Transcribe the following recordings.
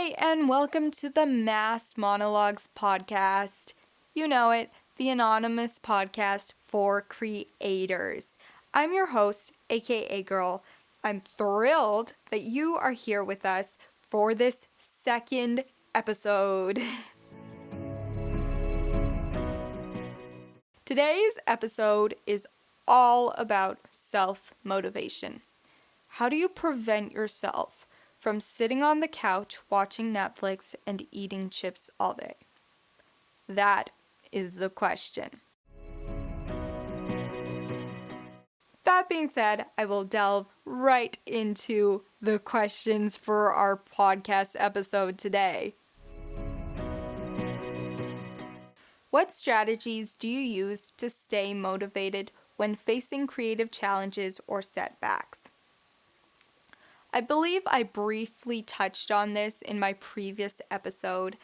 Hey, and welcome to the Mass Monologues podcast. You know it, the anonymous podcast for creators. I'm your host, AKAGIRL. I'm thrilled that you are here with us for this second episode. Today's episode is all about self-motivation. How do you prevent yourself from sitting on the couch watching Netflix and eating chips all day? That is the question. That being said, I will delve right into the questions for our podcast episode today. What strategies do you use to stay motivated when facing creative challenges or setbacks? I believe I briefly touched on this in my previous episode,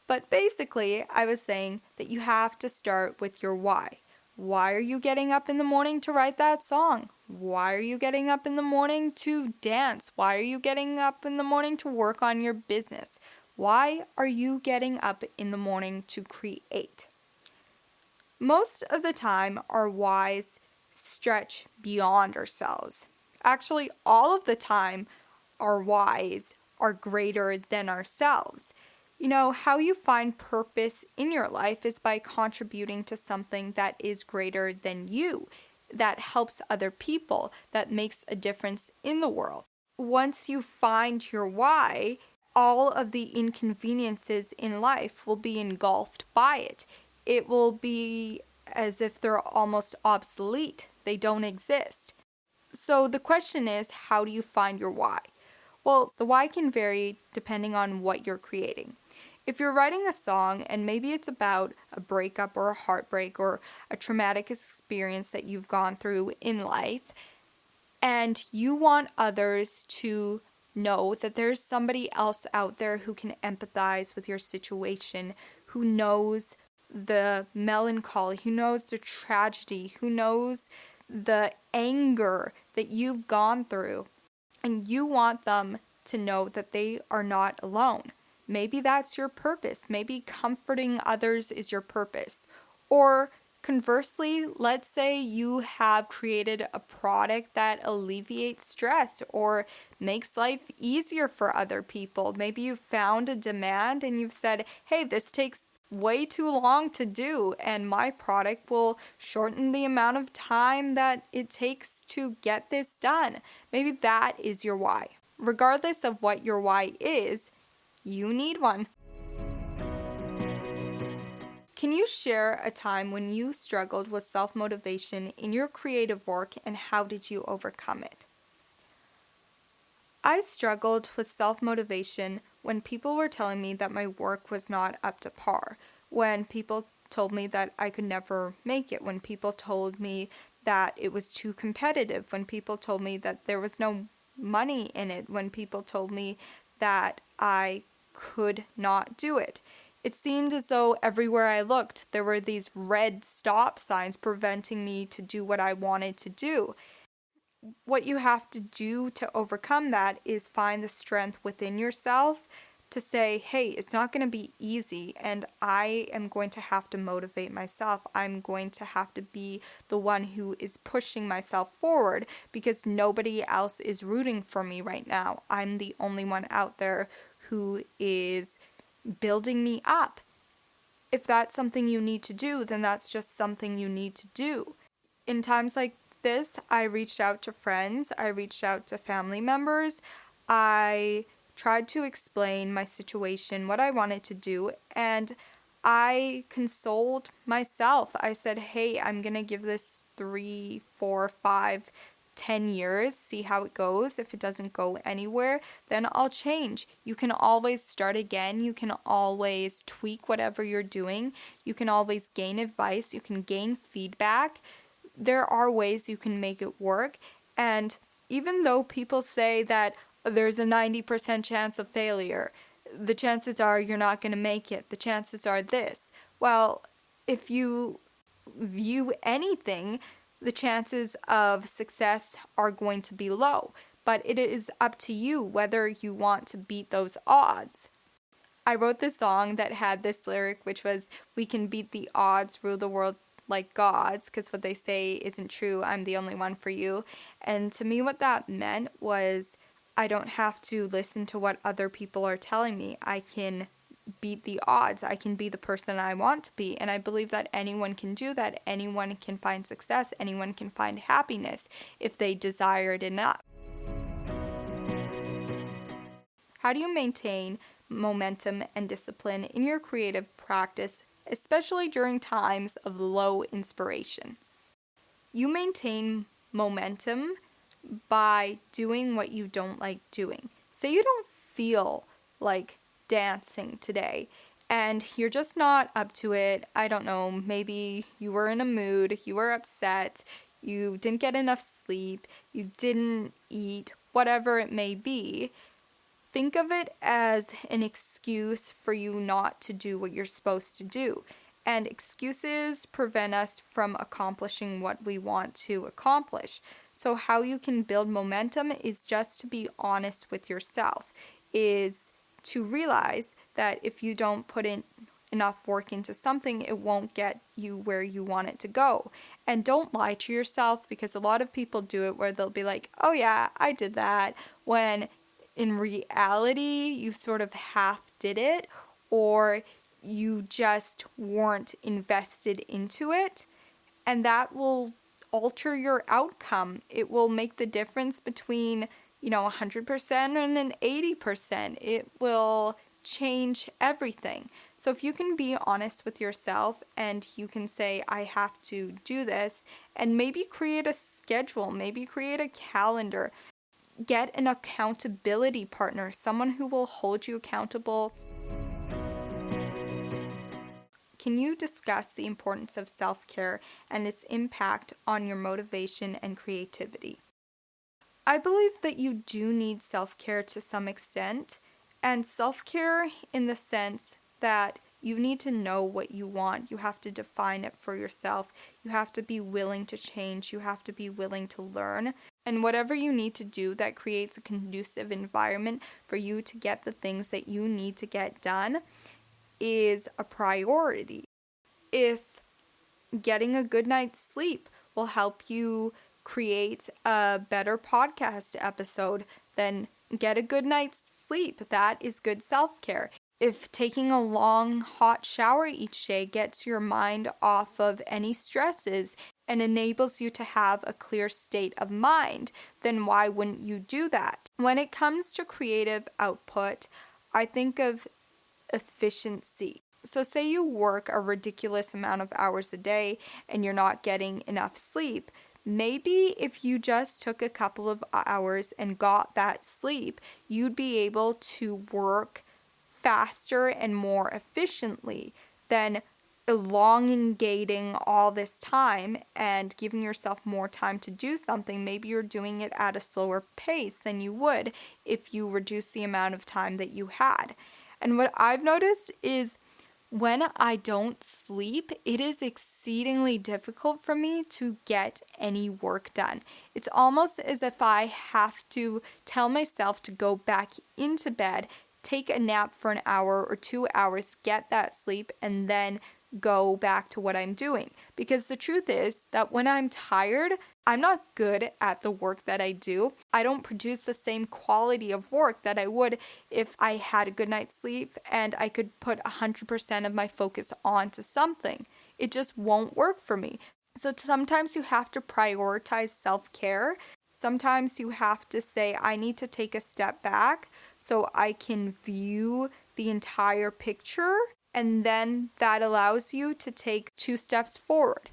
but basically I was saying that you have to start with your why. Why are you getting up in the morning to write that song? Why are you getting up in the morning to dance? Why are you getting up in the morning to work on your business? Why are you getting up in the morning to create? Most of the time, our whys stretch beyond ourselves. Actually, all of the time, our whys are greater than ourselves. You know, how you find purpose in your life is by contributing to something that is greater than you, that helps other people, that makes a difference in the world. Once you find your why, all of the inconveniences in life will be engulfed by it. It will be as if they're almost obsolete. They don't exist. So the question is, how do you find your why? Well, the why can vary depending on what you're creating. If you're writing a song and maybe it's about a breakup or a heartbreak or a traumatic experience that you've gone through in life, and you want others to know that there's somebody else out there who can empathize with your situation, who knows the melancholy, who knows the tragedy, who knows the anger that you've gone through, and you want them to know that they are not alone. Maybe that's your purpose. Maybe comforting others is your purpose. Or conversely, let's say you have created a product that alleviates stress or makes life easier for other people. Maybe you've found a demand and you've said, hey, this takes way too long to do, and my product will shorten the amount of time that it takes to get this done. Maybe that is your why. Regardless of what your why is, you need one. Can you share a time when you struggled with self-motivation in your creative work, and how did you overcome it? I struggled with self-motivation when people were telling me that my work was not up to par, when people told me that I could never make it, when people told me that it was too competitive, when people told me that there was no money in it, when people told me that I could not do it. It seemed as though everywhere I looked, there were these red stop signs preventing me to do what I wanted to do. What you have to do to overcome that is find the strength within yourself to say, hey, it's not going to be easy, and I am going to have to motivate myself. I'm going to have to be the one who is pushing myself forward because nobody else is rooting for me right now. I'm the only one out there who is building me up. If that's something you need to do, then that's just something you need to do. In times like this, I reached out to friends, I reached out to family members, I tried to explain my situation, what I wanted to do, and I consoled myself. I said, hey, I'm going to give this 3, 4, 5, 10 years, see how it goes. If it doesn't go anywhere, then I'll change. You can always start again. You can always tweak whatever you're doing. You can always gain advice. You can gain feedback. There are ways you can make it work. And even though people say that there's a 90% chance of failure, the chances are you're not going to make it, the chances are this. Well, if you view anything, the chances of success are going to be low. but it is up to you whether you want to beat those odds. I wrote this song that had this lyric, which was, "We can beat the odds, rule the world like gods, because what they say isn't true, I'm the only one for you." And to me, what that meant was, I don't have to listen to what other people are telling me. I can beat the odds. I can be the person I want to be. And I believe that anyone can do that. Anyone can find success. Anyone can find happiness if they desire it enough. How do you maintain momentum and discipline in your creative practice, especially during times of low inspiration? You maintain momentum by doing what you don't like doing. Say you don't feel like dancing today and you're just not up to it. I don't know, maybe you were in a mood, you were upset, you didn't get enough sleep, you didn't eat, whatever it may be. Think of it as an excuse for you not to do what you're supposed to do. And excuses prevent us from accomplishing what we want to accomplish. So how you can build momentum is just to be honest with yourself, is to realize that if you don't put in enough work into something, it won't get you where you want it to go. And don't lie to yourself, because a lot of people do it where they'll be like, "Oh yeah, I did that," when in reality, you sort of half did it, or you just weren't invested into it, and that will alter your outcome. It will make the difference between, 100% and an 80%. It will change everything. So if you can be honest with yourself and you can say, "I have to do this," and maybe create a schedule, maybe create a calendar, get an accountability partner, someone who will hold you accountable. Can you discuss the importance of self-care and its impact on your motivation and creativity? I believe that you do need self-care to some extent, and self-care in the sense that you need to know what you want. You have to define it for yourself. You have to be willing to change. You have to be willing to learn. And whatever you need to do that creates a conducive environment for you to get the things that you need to get done is a priority. If getting a good night's sleep will help you create a better podcast episode, then get a good night's sleep. That is good self-care. If taking a long, hot shower each day gets your mind off of any stresses and enables you to have a clear state of mind, then why wouldn't you do that? When it comes to creative output, I think of efficiency. So say you work a ridiculous amount of hours a day and you're not getting enough sleep. Maybe if you just took a couple of hours and got that sleep, you'd be able to work faster and more efficiently than elongating all this time and giving yourself more time to do something. Maybe you're doing it at a slower pace than you would if you reduce the amount of time that you had. And what I've noticed is when I don't sleep, it is exceedingly difficult for me to get any work done. It's almost as if I have to tell myself to go back into bed, take a nap for an hour or 2 hours, get that sleep, and then go back to what I'm doing. Because the truth is that when I'm tired, I'm not good at the work that I do. I don't produce the same quality of work that I would if I had a good night's sleep and I could put 100% of my focus onto something. It just won't work for me. So sometimes you have to prioritize self-care. Sometimes you have to say, I need to take a step back so I can view the entire picture, and then that allows you to take 2 steps forward.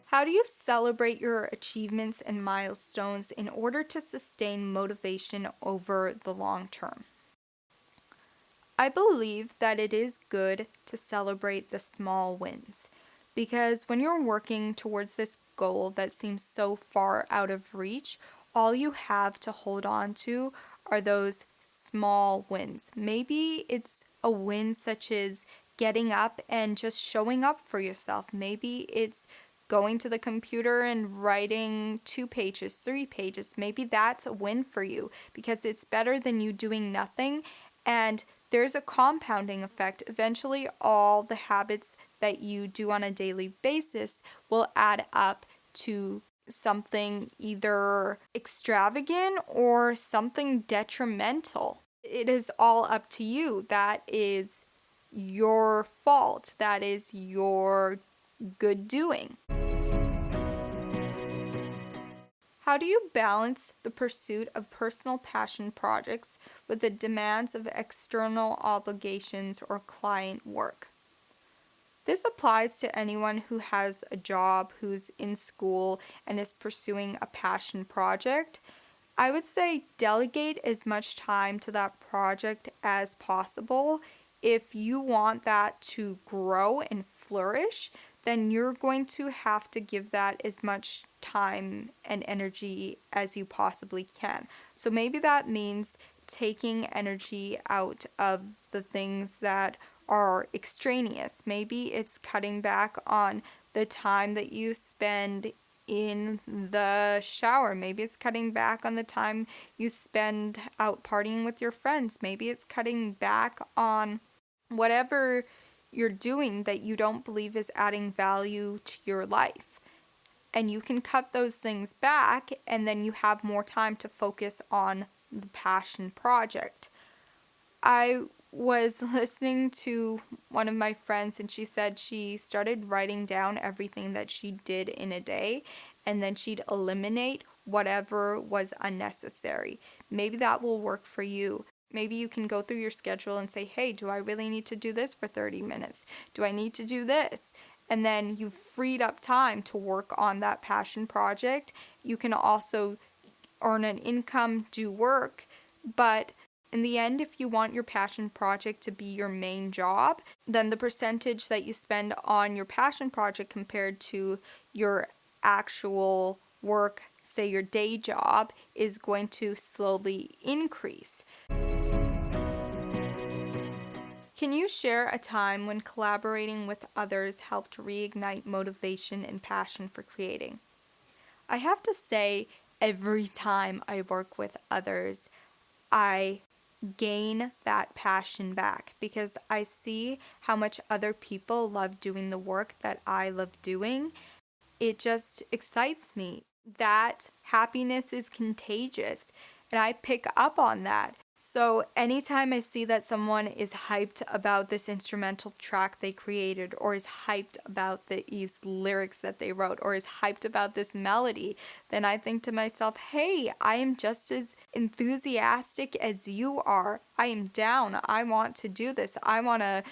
How do you celebrate your achievements and milestones in order to sustain motivation over the long term? I believe that it is good to celebrate the small wins, because when you're working towards this goal that seems so far out of reach, all you have to hold on to are those small wins. Maybe it's a win such as getting up and just showing up for yourself. Maybe it's going to the computer and writing 2 pages, 3 pages, maybe that's a win for you because it's better than you doing nothing. And there's a compounding effect. Eventually, all the habits that you do on a daily basis will add up to something either extravagant or something detrimental. It is all up to you. That is your fault. That is your good doing. How do you balance the pursuit of personal passion projects with the demands of external obligations or client work? This applies to anyone who has a job, who's in school, and is pursuing a passion project. I would say delegate as much time to that project as possible. If you want that to grow and flourish, then you're going to have to give that as much time and energy as you possibly can. So maybe that means taking energy out of the things that are extraneous. Maybe it's cutting back on the time that you spend in the shower. Maybe it's cutting back on the time you spend out partying with your friends. Maybe it's cutting back on whatever you're doing that you don't believe is adding value to your life. And you can cut those things back, and then you have more time to focus on the passion project. I was listening to one of my friends, and she said she started writing down everything that she did in a day, and then she'd eliminate whatever was unnecessary. Maybe that will work for you. Maybe you can go through your schedule and say, hey, do I really need to do this for 30 minutes? Do I need to do this? And then you've freed up time to work on that passion project. You can also earn an income, do work, but in the end, if you want your passion project to be your main job, then the percentage that you spend on your passion project compared to your actual work, say your day job, is going to slowly increase. Can you share a time when collaborating with others helped reignite motivation and passion for creating? I have to say, every time I work with others, I gain that passion back because I see how much other people love doing the work that I love doing. It just excites me. That happiness is contagious, and I pick up on that. So anytime I see that someone is hyped about this instrumental track they created, or is hyped about these lyrics that they wrote, or is hyped about this melody, then I think to myself, hey, I am just as enthusiastic as you are. I am down. I want to do this. I want to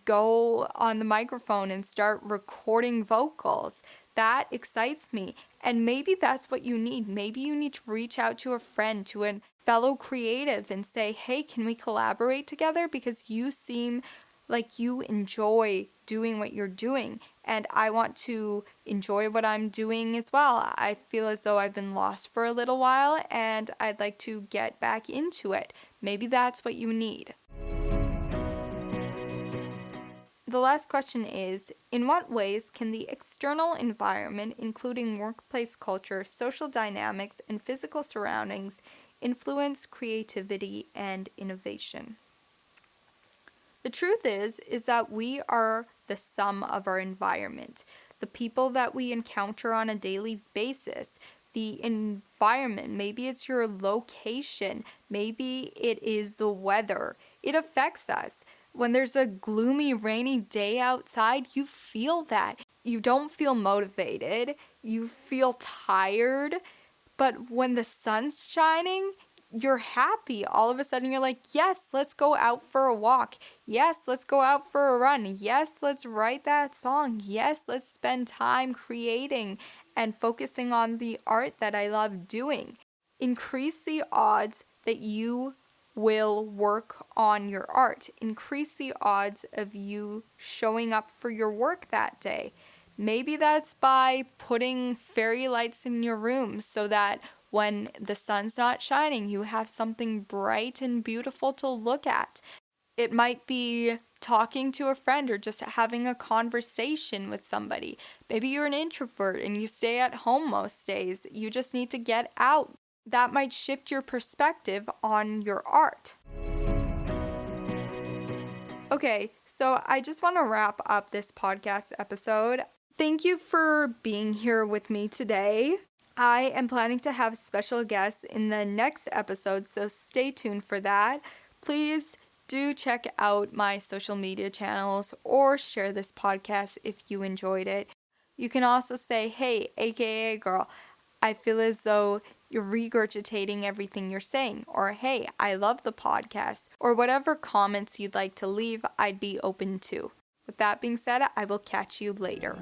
go on the microphone and start recording vocals. That excites me. And maybe that's what you need. Maybe you need to reach out to a friend, to a fellow creative, and say, hey, can we collaborate together? Because you seem like you enjoy doing what you're doing, and I want to enjoy what I'm doing as well. I feel as though I've been lost for a little while, and I'd like to get back into it. Maybe that's what you need. The last question is, in what ways can the external environment, including workplace culture, social dynamics, and physical surroundings, influence creativity and innovation? The truth is that we are the sum of our environment. The people that we encounter on a daily basis, the environment, maybe it's your location, maybe it is the weather. It affects us. When there's a gloomy, rainy day outside, you feel that. You don't feel motivated. You feel tired. But when the sun's shining, you're happy. All of a sudden, you're like, yes, let's go out for a walk. Yes, let's go out for a run. Yes, let's write that song. Yes, let's spend time creating and focusing on the art that I love doing. Increase the odds that you will work on your art. Increase the odds of you showing up for your work that day. Maybe that's by putting fairy lights in your room so that when the sun's not shining, you have something bright and beautiful to look at. It might be talking to a friend or just having a conversation with somebody. Maybe you're an introvert and you stay at home most days. You just need to get out. That might shift your perspective on your art. Okay, so I just want to wrap up this podcast episode. Thank you for being here with me today. I am planning to have special guests in the next episode, so stay tuned for that. Please do check out my social media channels or share this podcast if you enjoyed it. You can also say, hey, AKA girl, I feel as though you're regurgitating everything you're saying, or hey, I love the podcast, or whatever comments you'd like to leave, I'd be open to. With that being said, I will catch you later.